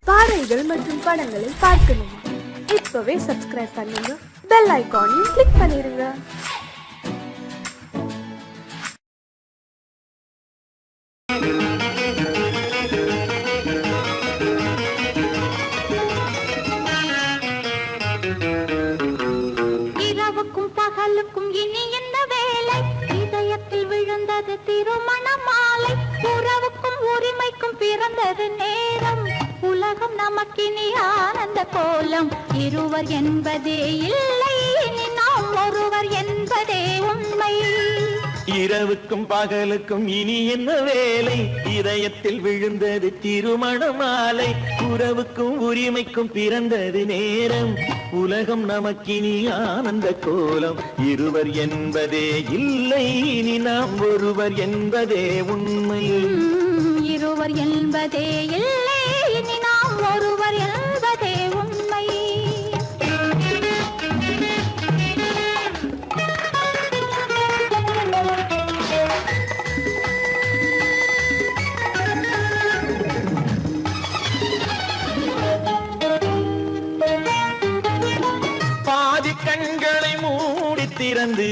பாடல்கள் மற்றும் படங்களை பார்க்கணுமா? இப்பவே சப்ஸ்கிரைப் பண்ணுங்க, பெல் ஐகானையும் கிளிக் பண்ணிருங்க. இரவுக்கும் பகலுக்கும் இனி என்ன வேலை? இதயத்தில் விழுந்தது திருமண மாலை. உறவுக்கும் உரிமைக்கும் பிறந்தது நேரம். உலகம் நமக்கினி ஆனந்த கோலம். இருவர் என்பதே இல்லை, இனி நாம் ஒருவர் என்பதே உண்மை. இரவுக்கும் பகலுக்கும் இனி என்ன வேலை? இதயத்தில் விழுந்தது திருமண மாலை. உறவுக்கும் உரிமைக்கும் பிறந்தது நேரம். உலகம் நமக்கினி ஆனந்த கோலம். இருவர் என்பதே இல்லை, இனி நாம் ஒருவர் என்பதே உண்மை. இருவர் என்பதே இல்லை, இனி நாம் ஒருவர் என்பதே உண்மை. பாதி கண்களை மூடி திறந்து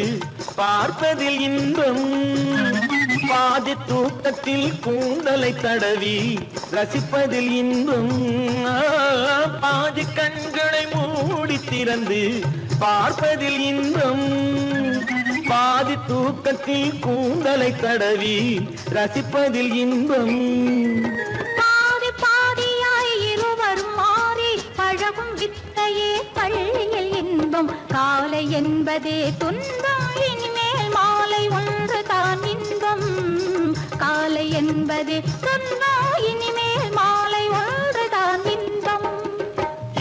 பார்ப்பதில் இன்பம். பாதி தூக்கத்தில் கூந்தலை தடவி ரசிப்பதில் இன்பம். பாதி கண்களை மூடி திறந்து பார்ப்பதில் இன்பம். பாதி தூக்கத்தில் கூந்தலை தடவி ரசிப்பதில் இன்பம். பாதி பாதியாய் இருவர் மாறி பழகும் வித்தையே பள்ளியில் இன்பம். காலை என்பதே துன்பம், இனிமேல் மாலை ஒன்று தான் இன்பம். காலை என்பதே துன்பம், இனிமேல் மாலை ஒன்று தான் இன்பம்.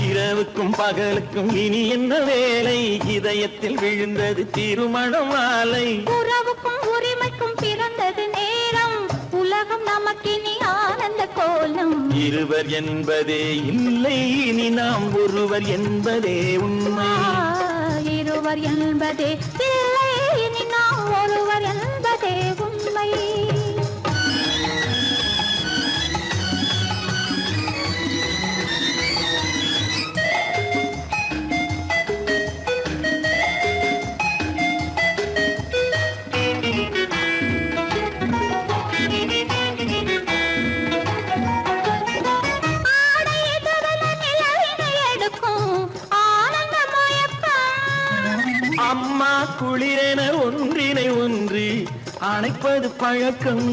இரவுக்கும் பகலுக்கும் இனி என்ன வேலை? இதயத்தில் விழுந்தது திருமண மாலை. உறவுக்கும் உரிமைக்கும் பிறந்தது நேரம். உலகம் நமக்கினி ஆனந்த கோலம். இருவர் என்பதே இல்லை, இனி நாம் ஒருவர் என்பதே உண்மை. இருவர் என்பதே இல்லை, இனி நாம் ஒருவர் என்பதே உண்மை. அம்மா குளிரென ஒன்றினை ஒன்று அணைப்பது பழக்கம்.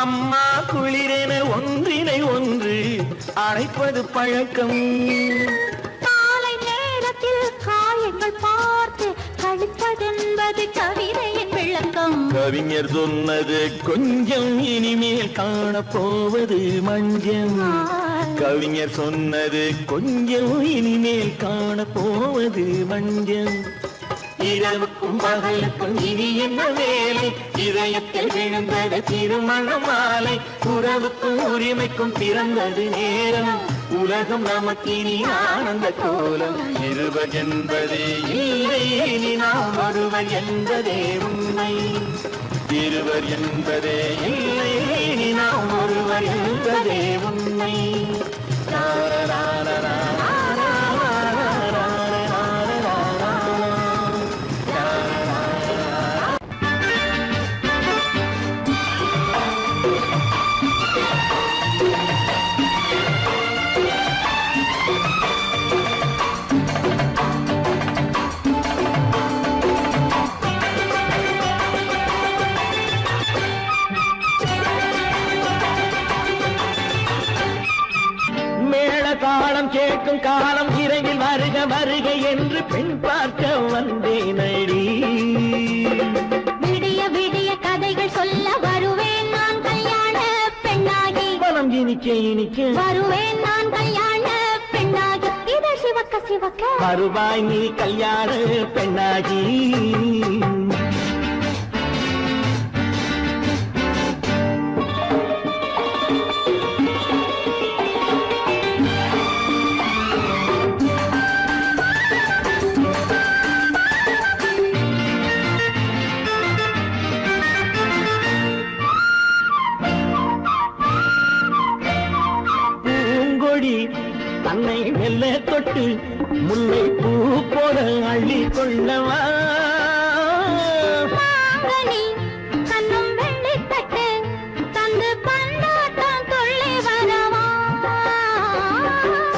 அம்மா குளிரென ஒன்றினை ஒன்று அணைப்பது பழக்கம். காலை நேரத்தில் காயங்கள் பார்த்து கழிப்பதென்பது கவிதையின் விளக்கம். கவிஞர் சொன்னது கொஞ்சம், இனிமேல் காணப்போவது மஞ்சம். கவிஞர் சொன்னது கொஞ்சம், இனிமேல் காணப்போவது மஞ்சம். இரவுக்கும் பகலுக்கும் இனி என்ன வேலை? இதயத்தில் விழுந்தது திருமண மாலை. உறவுக்கும் உரிமைக்கும் பிறந்தது நேரம். உலகம் நமக்கினி ஆனந்த கோலம். இருவர் என்பதே இல்லை, இனி நாம் ஒருவர் என்பதே உண்மை. இருவர் என்பதே இல்லை, இனி நாம் ஒருவர் என்பதே உண்மை. தாளம் கேட்கும் காலம் இறையில் வருக வருக என்று பெண் பார்க்க வந்தேன் அடி. விடிய விடிய கதைகள் சொல்ல வருவேன் நான் கல்யாண பெண்ணாகி. மனம் இனிக்க இனிக்க வருவேன் நான் கல்யாண பெண்ணாகி. இதை சிவக்க சிவக்க வருவாய் நீ கல்யாண பெண்ணாகி. தொட்டு முல்லை பூ போல அள்ளி கொள்ளவா மாங்கனி கண்ணும் வெள்ளித்தட்டு தந்து பந்தாட்டம் துள்ளி வரவா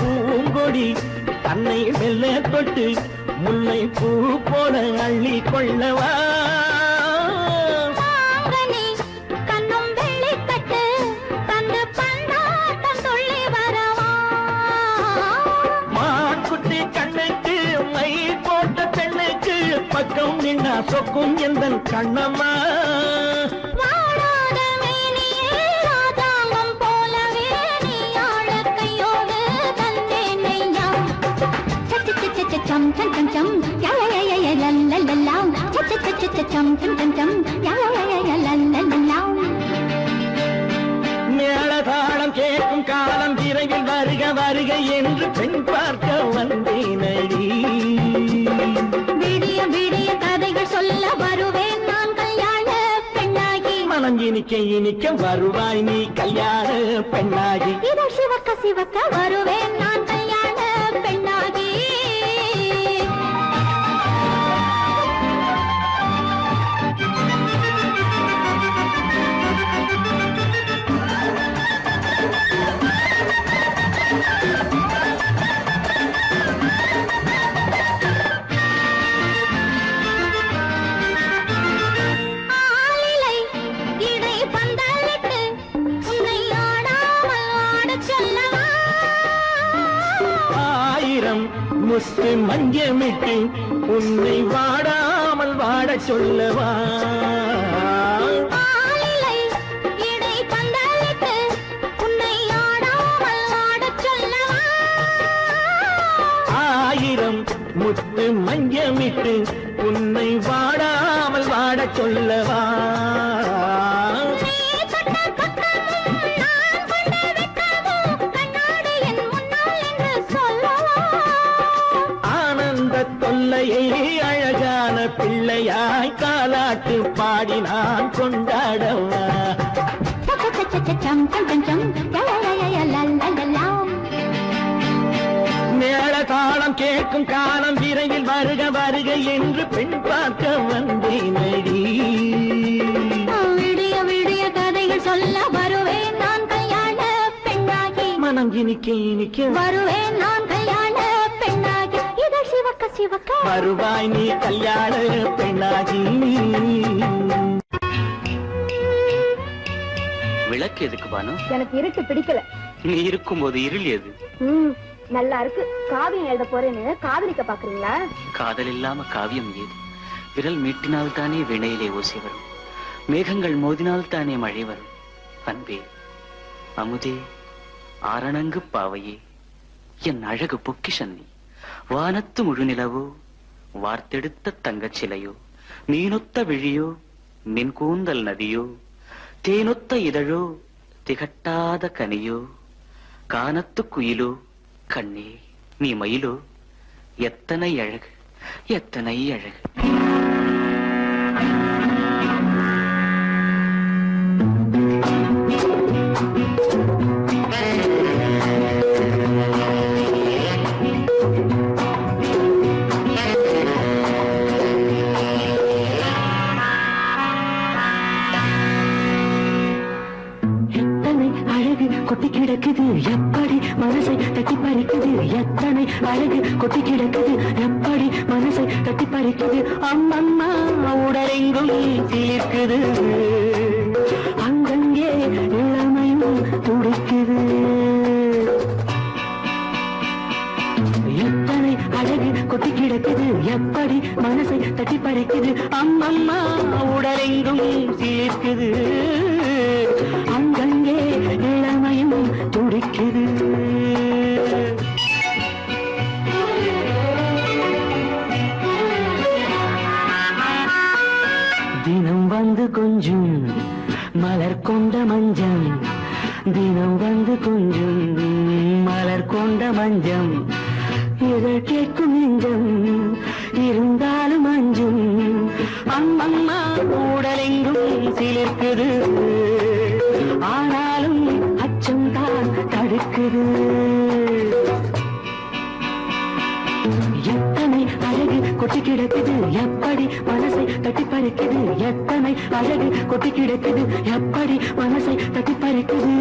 பூங்கொடி தன்னை மெல்ல தொட்டு முல்லை பூ போல அள்ளி கொள்ளவா மாங்கனி கண்ணும் வெள்ளித்தட்டு தந்து பந்தாட்டம் துள்ளி வரவா மாக்குட்டி கண்ணுக்கு மை போட்ட பெண்ணுக்கு பக்கம் நின்னா சொக்கும் எந்தன் கண்ணம்மா வாழாத மேனியே ராஜாங்கம் போலவே நீ ஆழக்கையோடு தந்தேன் ஐயா சம் சம் சம் சம் யா யா யா யா லல்லல்லா சம் சம் சம் சம் யா யா யா யா லல்லல்லா மேளதாளம் கேட்கும் காலம் விரைவில் வருக வருக என்று பெண் பார்க்க வந்தேனடி விடிய விடிய கதைகள் சொல்ல வருவேன் நான் கல்யாண பெண்ணாகி மனம் இனிக்க இனிக்க வருவாய் நீ கல்யாண பெண்ணாகி இதழ் சிவக்க சிவக்க வருவேன் நான் கல்யாண பெண்ணாகி ஆலிலை இடை பந்தலிட்டு உன்னை ஆடாமல் ஆடச் சொல்லவா ஆயிரம் முத்து மஞ்சமிட்டு உன்னை வாடாமல் வாடச் சொல்லவா ஆலிலை இடை பந்தலிட்டு உன்னை ஆடாமல் ஆடச் சொல்லவா ஆயிரம் முத்து மஞ்சமிட்டு உன்னை வாடாமல் வாடச் சொல்லவா நீ தொட்ட பக்கமும் நான் கொண்ட வெட்கமும் கண்ணாடி என் முன்னால் என்று சொல்லவா ஆனந்த தொல்லையை அழகான பிள்ளையாய் காலாட்டு பாடி நான் கொண்டாடவா சம் சம் சம் சம் யா யா யா யா லல்லல்லா மேள தாளம் கேட்கும் காலம் விரைவில் வருக வருக என்று பெண் பார்க்க வந்தேனடி விடிய விடிய கதைகள் சொல்ல வருவேன் நான் கல்யாண பெண்ணாகி மனம் இனிக்க இனிக்க வருவேன் நான் கல்யாண பெண்ணாகி இதழ் சிவக்க சிவக்க வருவாய் நீ கல்யாண பெண்ணாகி விளக்கு எதுக்கு பானு? எனக்கு இருட்டு பிடிக்கல. நீ இருக்கும்போது இருள் எது? நல்லா இருக்கு. காவியம் எழுத போறேன்னு காதலிக்க பாக்குறீங்களா? காதல் இல்லாம காவியம் ஏது? விரல் மீட்டினால் தானே வினையிலே ஓசை வரும், மேகங்கள் மோதினால் தானே மழை வரும். அன்பே, அமுதே, ஆரணங்கு பாவையே, என் அழகு பொக்கிஷன் நீ. வானத்து முழுநிலவோ, வார்த்தெடுத்த தங்கச் சிலையோ, மீனொத்த விழியோ, மின் கூந்தல் நதியோ, தேனொத்த இதழோ, திகட்டாத கனியோ, கானத்து குயிலோ, கண்ணே நீ மயிலோ, எத்தனை அழகு, எத்தனை அழகு. கொட்டி கிடக்குது எப்படி மனசை தட்டி பறிக்குது, எத்தனை அழகு கொட்டி கிடக்குது எப்படி மனசை தட்டி பறிக்குது. அம்மம்மா உடலெங்கும் தீர்க்குது, அங்கங்கே இளமையும் துடிக்குது. எத்தனை அழகு கொட்டி கிடக்குது எப்படி மனசை தட்டி பறிக்குது. அம்மம்மா உடலெங்கும் தீர்க்குது, அங்கங்கே இளமையும் துடிக்குது. தினம் வந்து கொஞ்சம் மலர் கொண்ட மஞ்சம், தினம் வந்து கொஞ்சம் மலர் கொண்ட மஞ்சம், இதழ் கேட்கும் நெஞ்சம் இருந்தாலும் அஞ்சும். அம்மம்மா உடலெங்கும் சிலிர்க்குது, ஆனாலும் அச்சம் தான் தடுக்குது. கொட்டி கிடக்குது எப்படி மனசை தட்டி பறிக்குது எத்தனை அழகு கொட்டி கிடக்குது எப்படி மனசை தட்டி பறிக்குது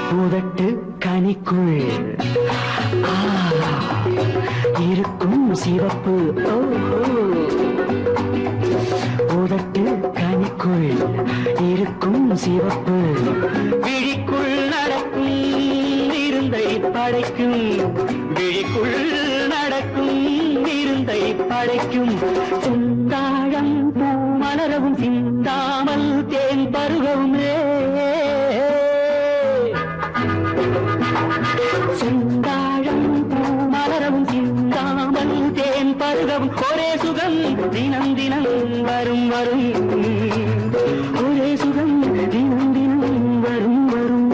பூதட்டு கனிக்குள் இருக்கும் சிவப்பு பூதட்டு கனிக்குள் இருக்கும் சிவப்பு விழிக்குள் நடக்கும் இருந்தை படைக்கும் விழிக்குள் நடக்கும் இருந்தை படைக்கும் செந்தாழம் பூ மலரவும் சிந்தாமல் தேன் பருகவுமே செந்தாழம் பூ மலரவும் சிந்தாமல் தேன் பருகவும் ஒரே சுகம் தினம் தினம் வரும் வரும் ஒரே சுகம் தினம் தினம் வரும் வரும்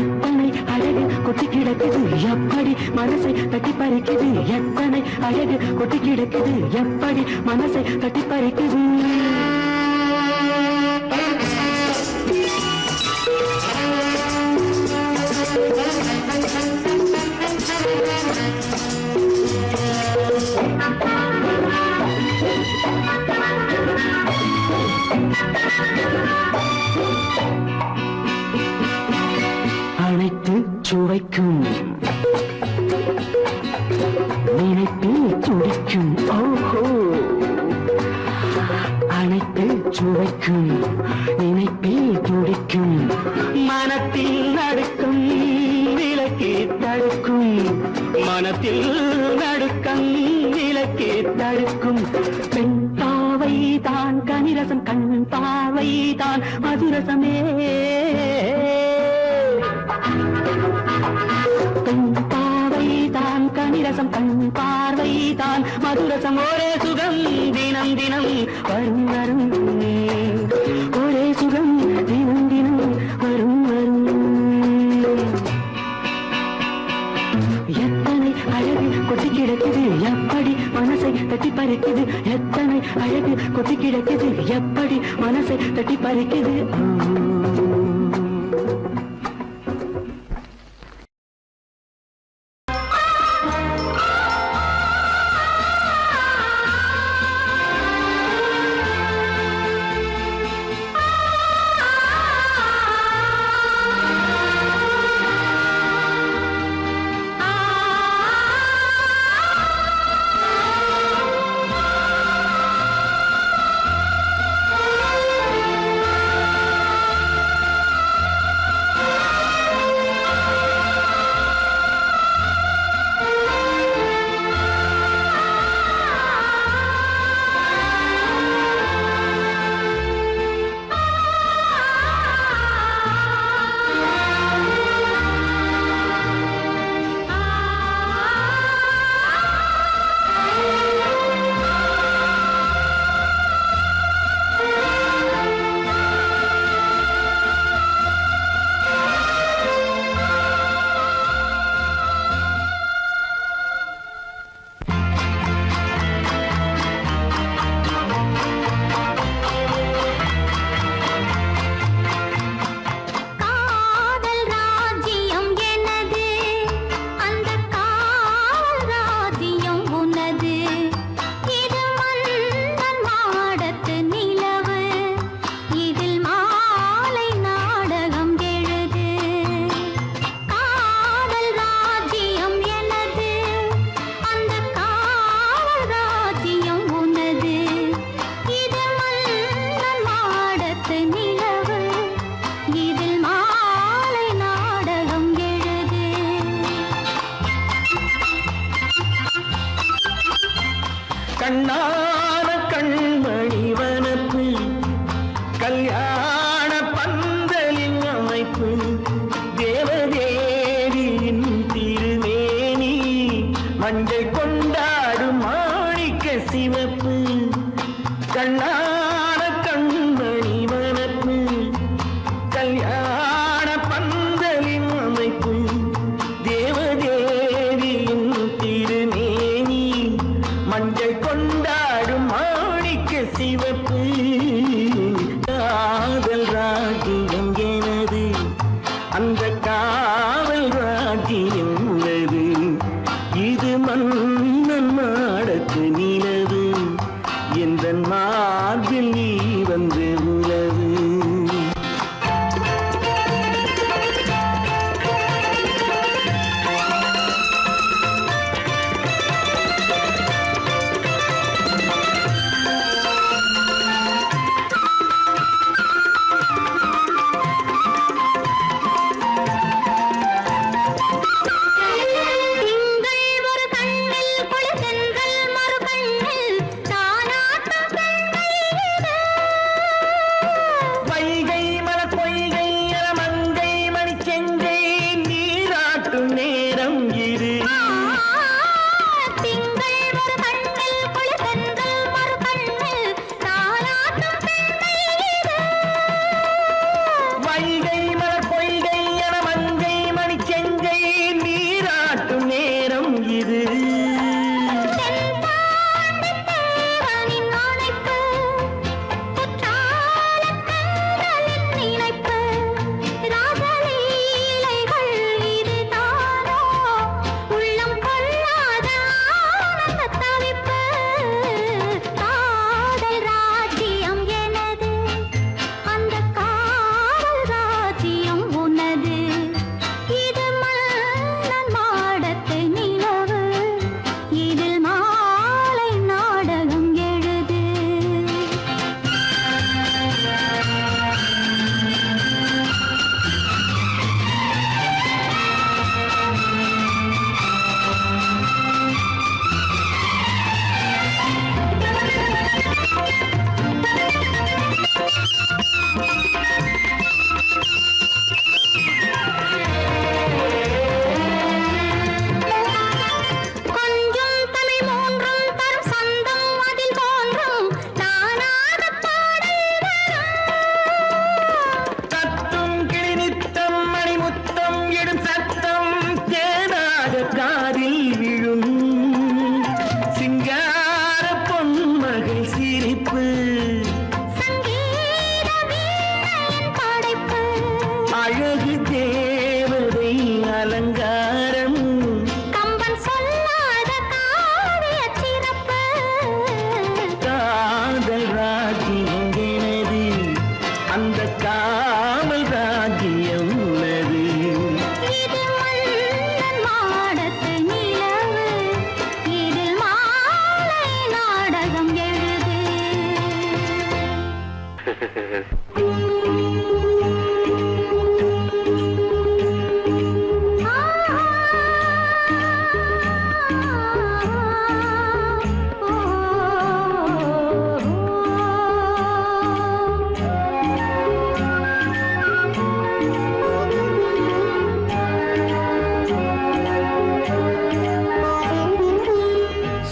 எத்தனை அழகு கொட்டி கிடக்குது எப்படி மனசை தட்டி பறிக்குது எத்தனை அழகு கொட்டி கிடக்குது எப்படி மனசை தட்டி பறிக்குது அனைத்து சுவைக்கும் நினைப்பில் துடிக்கும் ஓஹோ அனைத்து சுவைக்கும் நினைப்பில் துடிக்கும் மனத்தில் நடுக்கும் விலக்கி தடுக்கும் மனத்தில் நடுக்கம் விலக்கி தடுக்கும் பெண் பாவை தான் கனிரசம் கண் பாவை தான் மதுரசமே பெண் பாவை தான் கனிரசம் கண் பார்வை தான் மதுரசம் ஒரே சுகம் தினம் தினம் வரும் வரும் ஒரே சுகம் தினம் தினம் வரும் வரும் எத்தனை அழகு கொட்டி கிடக்குது எப்படி மனசை தட்டி பறிக்குது எத்தனை அழகு கொட்டி கிடக்குது எப்படி மனசை தட்டி பறிக்குது கண்ணான கண்மணி வனப்பு கல்யாண பந்தலின் அமைப்பு தேவதேவியின் திருமேனி மஞ்சள் கொண்டாடும் மாணிக்க சிவப்பு கண்ணான கண்மணி வனப்பு காவல் ராஜ்யம் உள்ளது. இது மன்னன் நாடத்து நிலவு, எந்த மார்பில் நீ வந்து உலவு.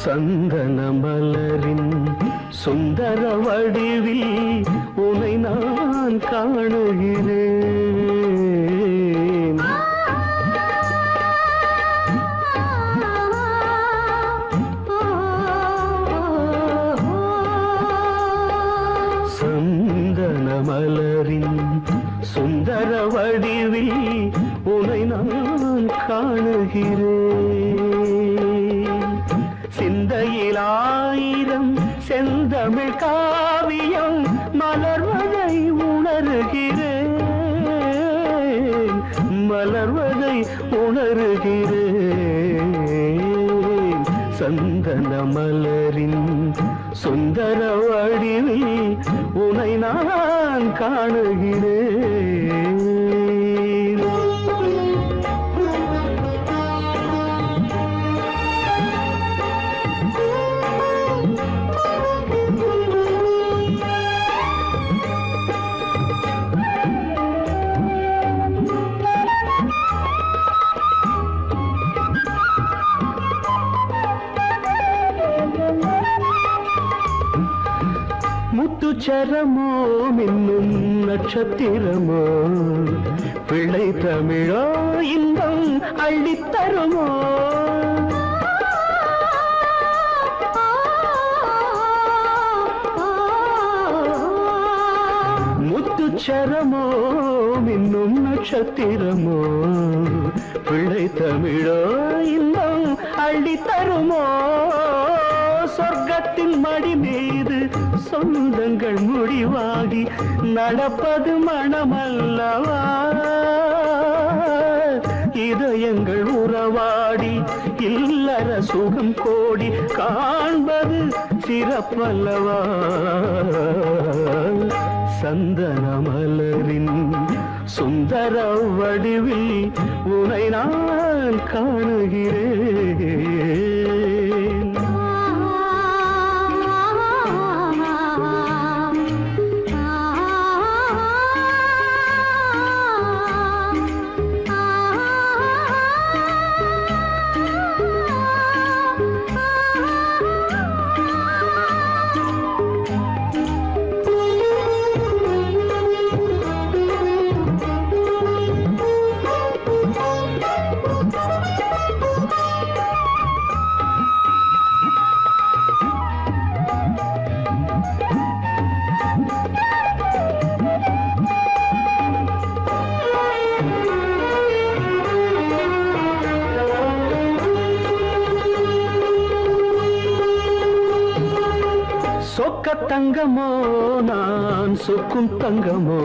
சந்தன மலரின் சுந்தர வடிவில் உனை நான் காணுகிறேன். சந்தன மலரின் சுந்தர வடிவில் உனை நான் காணுகிறேன். சிந்தையில் ஆயிரம் செந்தமிழ் காவியம் மலர்வதை உணர்கிறேன், மலர்வதை உணர்கிறேன். சந்தன மலரின் சுந்தர வடிவில் உனை நான் காணுகிறேன். முத்துச்சரமோ மின்னும் நட்சத்திரமோ பிள்ளை தமிழோ இன்பம் அள்ளித்தருமோ. முத்து அச்சரமோ மின்னும் நட்சத்திரமோ பிள்ளை தமிழோ இன்னும் அள்ளி தருமோ சொர்க்கத்தின் மடி மீது சொந்தங்கள் முடிவாகி நடப்பது மனமல்லவா இதயங்கள் உறவாடி இல்லற சுகம் கோடி காண்பது சிறப்பல்லவா சந்தன மலரின் சுந்தர வடிவில் உனை நான் காணுகிறேன் சொக்க தங்கமோ நான் சொக்கும் தங்கமோ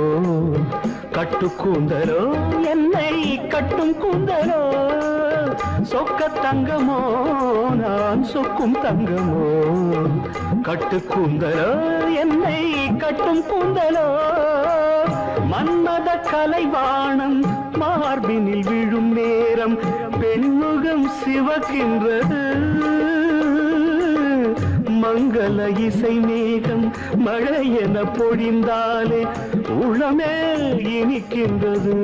கட்டு கூந்தலோ என்னை கட்டும் கூந்தலோ சொக்க தங்கமோ நான் சொக்கும் தங்கமோ கட்டு கூந்தலோ என்னை கட்டும் கூந்தலோ மன்மத கலைவாணம் மார்பினில் விழும் நேரம் பெண்முகம் சிவக்கின்றது மங்கள இசை மேகம் மழை என பொழிந்தாலே உளமே இனிக்கின்றது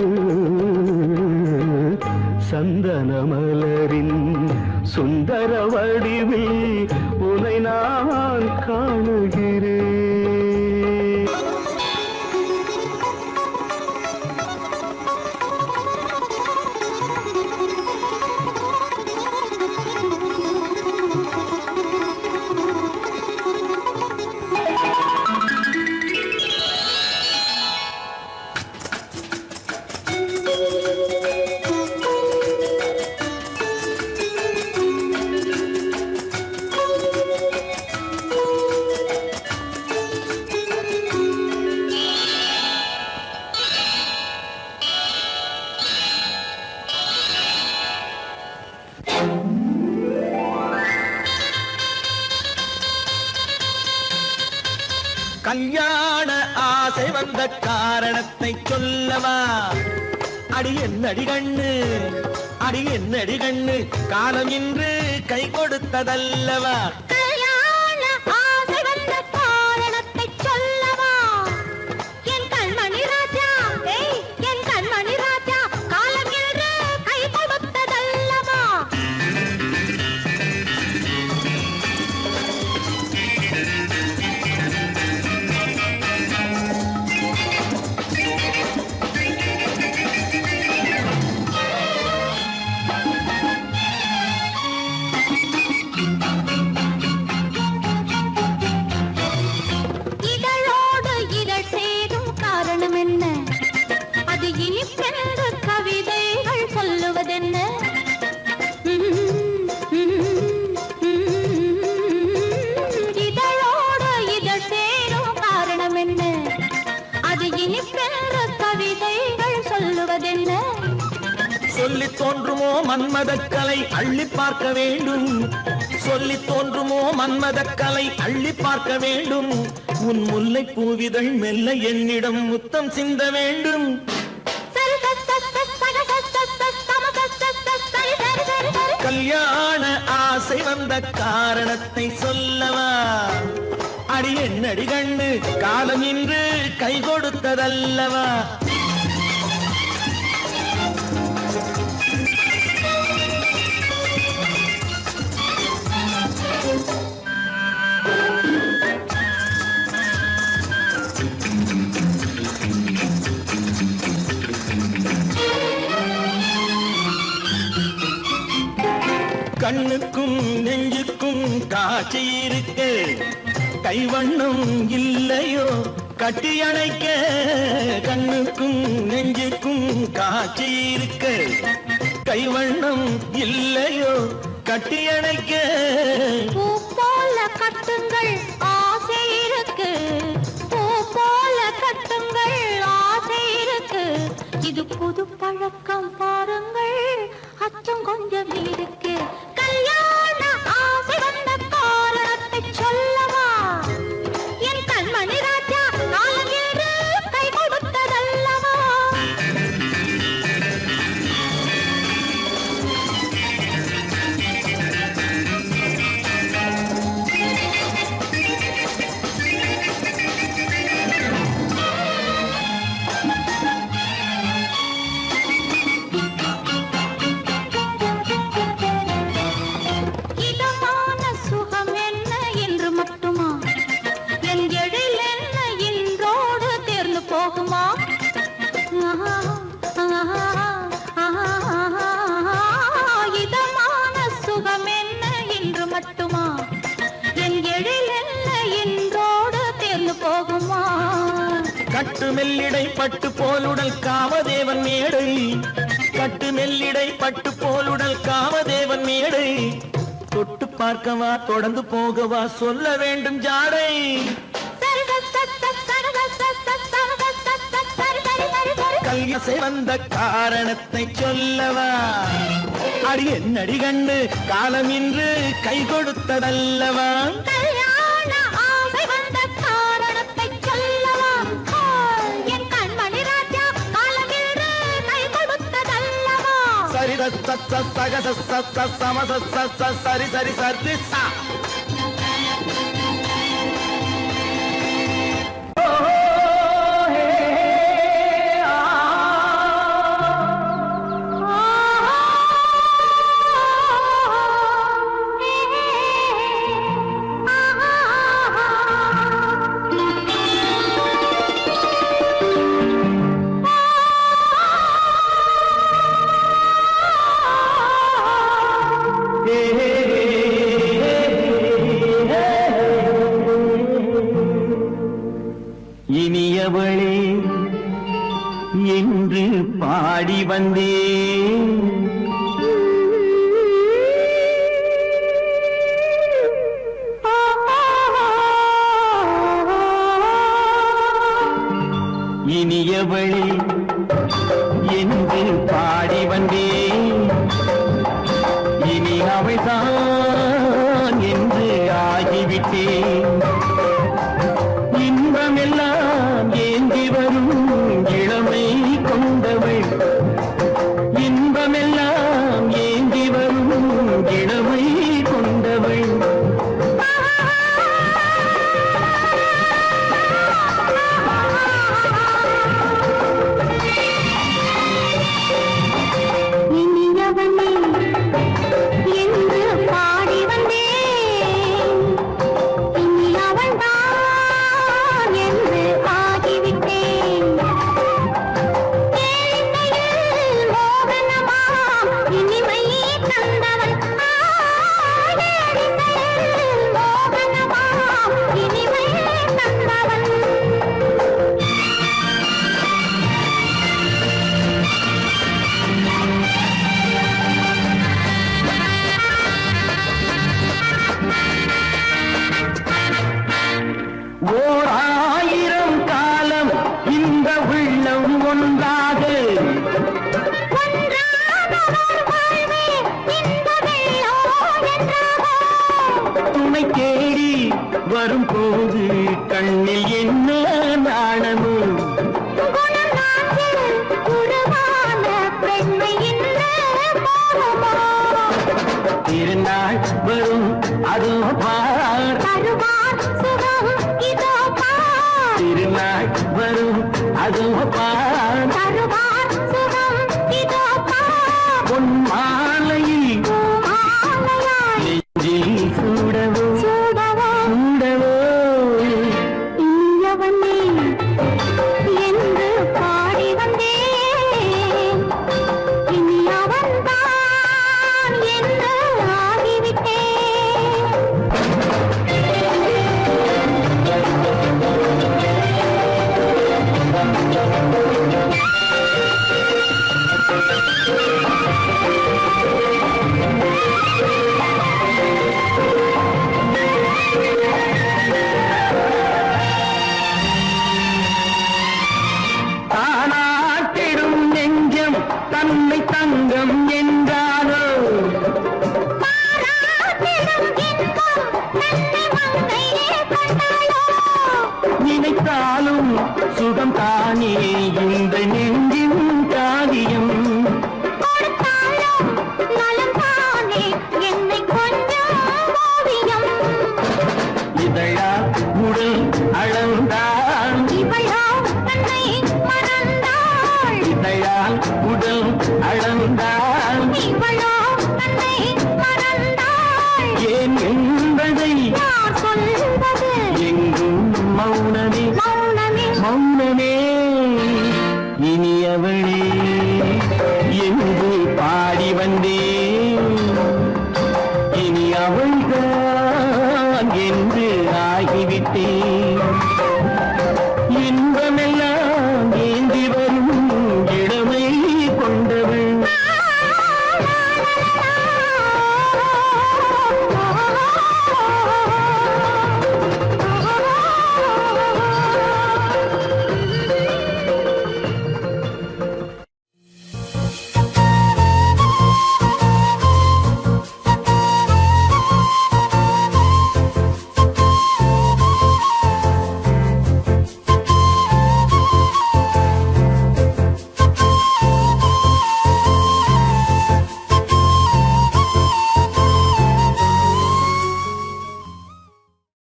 சந்தன மலரின் சுந்தர வடிவில் உனை நான் காணுகிறேன் கல்யாண ஆசை வந்த காரணத்தை சொல்லவா அடி என்னடி கண்ணு அடி என்னடி கண்ணு காலம் இன்று கை கொடுத்ததல்லவா கல்யாண ஆசை வந்த காரணத்தை சொல்லவா என் கண்மணி ராஜா என் கண்மணி ராஜா காலம் என்று கை கொடுத்ததல்லவா சொல்லி தோன்றுமோ மன்மதக்கலை அள்ளி பார்க்க வேண்டும் சொல்லி தோன்றுமோ மன்மதக்கலை அள்ளி பார்க்க வேண்டும் உன் முல்லை பூவிதழ் மெல்ல என்னிடம் முத்தம் சிந்த வேண்டும் கல்யாண ஆசை வந்த காரணத்தை சொல்லவா அடி என்னடி கண்ணு காலம் இன்று கை கொடுத்ததல்லவா கண்ணுக்கும் நெஞ்சுக்கும் காட்சி இருக்கு கைவண்ணம் இல்லையோ கட்டி அணைக்க கண்ணுக்கும் நெஞ்சுக்கும் காட்சி இருக்க கைவண்ணம் இல்லையோ கட்டி அணைக்க பூ போல கட்டுங்கள் ஆசை இருக்கு பூ போல கட்டுங்கள் ஆசை இருக்கு இது புது பழக்கம் பாருங்கள் அச்சம் கொஞ்சம் இருக்கு கல்யாண ஆசை வந்த காரணத்தை சொல்லவா என் கண்மணி ராஜா நாளென்று கை கொடுத்ததல்லவா இதமான சுகம் என்ன என்று மட்டுமா என் எழில் என்ன இன்றோடு தேர்ந்து போகுமா இதமான சுகம் என்ன என்று மட்டுமா என் எழில் என்ன இன்றோடு தேர்ந்து போகுமா கட்டு மெல்லிடை பட்டு போலுடல் காமதேவன் மேடை கட்டு மெல்லிடை பட்டு போலுடல் காமதேவன் மேடை தொட்டு பார்க்கவா தொடர்ந்து போகவா சொல்ல வேண்டும் ஜாடை கல்யாசை வந்த காரணத்தை சொல்லவா அடி என்னடி கண்டு காலம் இன்று கை கொடுத்ததல்லவா கல்யாண ஆசை வந்த காரணத்தை சொல்லவா என் கண்மணி ராஜா காலமின்று கை கொடுத்ததல்லவா சரி சக சம சரி சரி சரி சா இனியவளே என்று பாடி வந்தேன் இனியவளே என்று பாடி வந்தேன் இனி அவள்தான் என்று ஆகிவிட்டேன் இன்பமெல்லாம் ஏந்தி வரும் இளமை கொண்டவள் இன்பமெல்லாம் ஏந்தி வரும் இளமை கொண்டவள் இனியவனே என்று பாடி வந்தேன் இனி அவள்தான் என்று ஆகிவிட்டேன் கேளிக்கையில் மோகனமாம் இனிமை தந்தவன் கேளிக்கையில் மோகனமாம் இனிமை தந்தவன் ஓர் ஆயிரம் காலம் இந்த உள்ளம் ஒன்றாக துணை தேடி வரும்போது கண்ணில் என்ன நாணமோ திருநாள் வரும் அதோ பார் திருநாள் வரும் அதோ பார் பொன் மாலையில் நெஞ்சில் சூடவோ சூடவோ என்று பாடி வந்தேன் இனி அவன்தான் என்று ஆகிவிட்டேன் இவளோ தன்னை